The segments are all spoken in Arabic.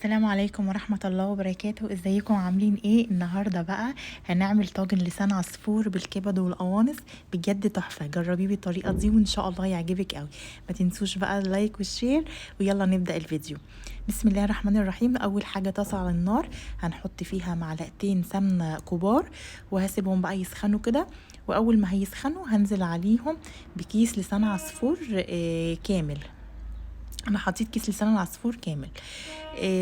السلام عليكم ورحمة الله وبركاته. ازيكم عاملين ايه؟ النهاردة بقى هنعمل طاجن لسان عصفور بالكبد والقوانص. بجد تحفة، جربيه بالطريقة دي وان شاء الله يعجبك قوي. ما تنسوش بقى اللايك والشير، ويلا نبدأ الفيديو. بسم الله الرحمن الرحيم. اول حاجة طاسة على النار، هنحط فيها معلقتين سمنة كبار وهسيبهم بقى يسخنوا كده. واول ما هيسخنوا هنزل عليهم بكيس لسان عصفور كامل. انا حطيت كيس لسان العصفور كامل.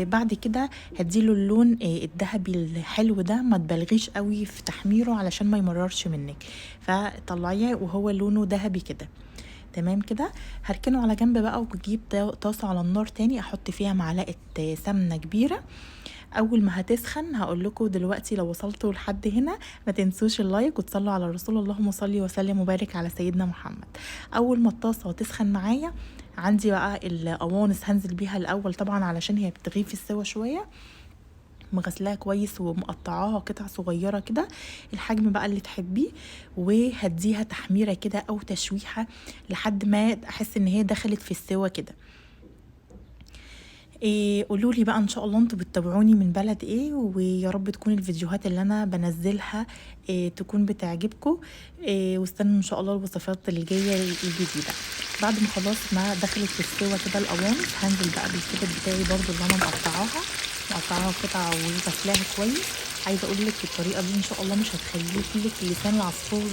بعد كده هديله اللون الذهبي الحلو ده، ما تبالغيش قوي في تحميره علشان ما يمررش منك، فطلعيه وهو لونه ذهبي كده. تمام كده، هركنه على جنب بقى وبجيب طاسه على النار تاني، احط فيها معلقه سمنه كبيره. اول ما هتسخن هقول لكم دلوقتي، لو وصلتوا لحد هنا ما تنسوش اللايك وتصلوا على الرسول، اللهم صل وسلم وبارك على سيدنا محمد. اول ما الطاسه تسخن معايا، عندي بقى القوانص هنزل بيها الاول طبعا علشان هي بتغيب في السوا شويه. مغسلاها كويس ومقطعاها قطع صغيره كده، الحجم بقى اللي تحبيه. وهديها تحميره كده او تشويحه لحد ما احس ان هي دخلت في السوا كده. قولوا لي بقى ان شاء الله انتوا بتتابعوني من بلد ايه، ويا رب تكون الفيديوهات اللي انا بنزلها تكون بتعجبكم. واستنوا ان شاء الله الوصفات اللي جايه الجديده. بعد ما خلاص ما دخلت في السوا كده القوانص، هنزل بقى بالكبد بتاعي برضو اللي انا مقطعاها قطع وغسلاها كويس. عايزه اقول لك الطريقه دي ان شاء الله مش هتخليه لك لسان العصفور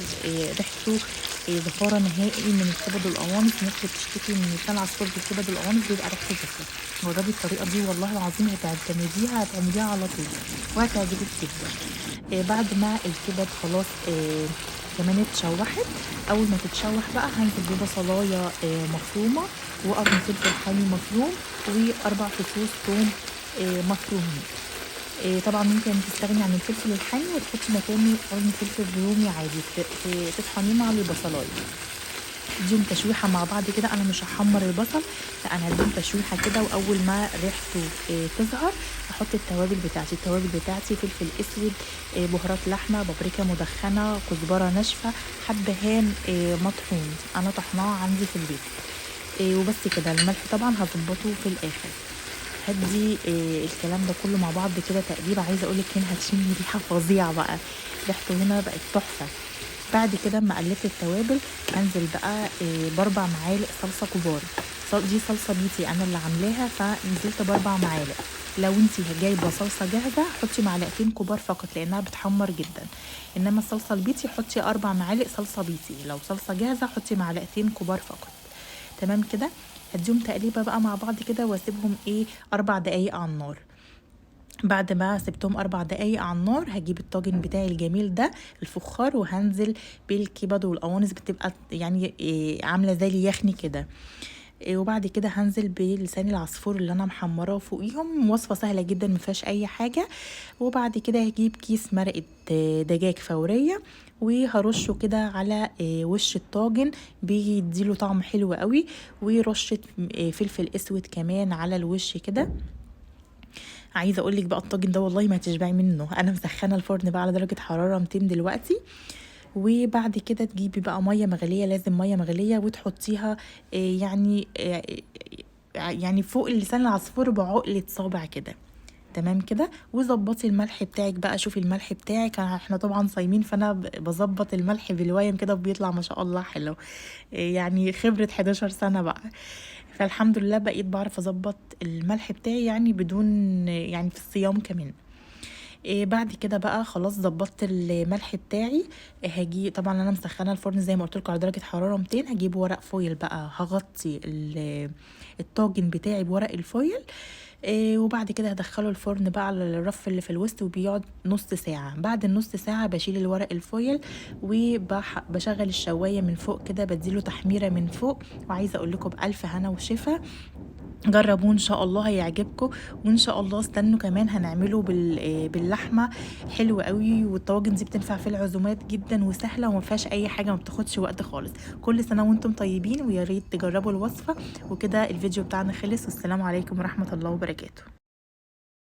ريحته زفاره نهائي من الكبد والقوانص. ممكن تشتكي من لسان العصفور بالكبد والقوانص بيبقى ريحته زفره. جربي الطريقه دي والله العظيم هتعمليها على طول وهتعجبك جدا. بعد ما الكبد خلاص كمان اتشوحت، اول ما تتشوح بقى هنزل ببصلايه مفرومه وقرن فلفل حامي مفروم واربع فصوص ثوم مفرومين. طبعا ممكن تستغني عن الفلفل الحامي وتحطي مكانه قرن فلفل رومي عادي، تطحنيه مع البصلايه. اديهم تشويحه مع بعض كده. انا مش هحمر البصل، لا انا هديهم تشويحه كده، واول ما ريحته تظهر احط التوابل بتاعتي فلفل اسود، بهارات لحمه، بابريكا مدخنه، كزبره ناشفه، حبهان مطحون انا طحناه عندي في البيت. وبس كده. الملح طبعا هظبطه في الاخر. هدي الكلام ده كله مع بعض كده تقريبا. عايزه اقول لك هنا هتشمي ريحه فظيعه بقى، ريحته هنا بقت تحفه. بعد كده اما قلبت التوابل هنزل بقى باربع معالق صلصه كبار. دي صلصه بيتي انا اللي عاملاها، فنزلت باربع معالق. لو انتي جايبه صلصه جاهزه حطي معلقتين كبار فقط لانها بتحمر جدا، انما الصلصه البيتي حطي 4 معالق صلصه بيتي. لو صلصه جاهزه حطي معلقتين كبار فقط. تمام كده. هديهم تقليبه بقى مع بعض كده واسيبهم 4 دقايق على النار. بعد ما سبتهم 4 دقايق على النار هجيب الطاجن بتاعي الجميل ده الفخار، وهنزل بالكبد والقوانص، بتبقى يعني عامله زي اليخني كده. وبعد كده هنزل بلسان العصفور اللي انا محمراه فوقيهم. وصفه سهله جدا مفيهاش اي حاجه. وبعد كده هجيب كيس مرقه دجاج فوريه وهرشه كده على وش الطاجن، بيديله طعم حلو قوي. ورشه فلفل اسود كمان على الوش كده. عايزه اقول لك بقى الطاجن ده والله ما تشبعي منه. انا مسخنه الفرن بقى على درجه حراره 200 دلوقتي. وبعد كده تجيبي بقى ميه مغليه، لازم ميه مغليه وتحطيها يعني فوق لسان العصفور بعقله صابع كده. تمام كده. وظبطي الملح بتاعك بقى، شوفي الملح بتاعك. احنا طبعا صايمين، فانا بظبط الملح بالويم كده بيطلع ما شاء الله حلو. يعني خبرة 11 سنة بقى. فالحمد لله بقيت بعرف اظبط الملح بتاعي يعني بدون يعني في الصيام كمان. بعد كده بقى خلاص ظبطت الملح بتاعي. هاجي طبعا انا مسخنه الفرن زي ما قلت لكم على درجه حراره 200. هجيب ورق فويل بقى، هغطي الطاجن بتاعي بورق الفويل. وبعد كده هدخله الفرن بقى على الرف اللي في الوسط، وبيقعد نص ساعه. بعد النص ساعه بشيل الورق الفويل وبشغل الشوايه من فوق كده، بديله تحميره من فوق. وعايزه اقول لكم بالف هنا وشفا، جربوه ان شاء الله هيعجبكم. وان شاء الله استنوا كمان هنعمله باللحمه حلو قوي. والطواجن دي بتنفع في العزومات جدا وسهله وما فيهاش اي حاجه، ما بتاخدش وقت خالص. كل سنه وانتم طيبين، ويا ريت تجربوا الوصفه. وكده الفيديو بتاعنا خلص، والسلام عليكم ورحمه الله وبركاته.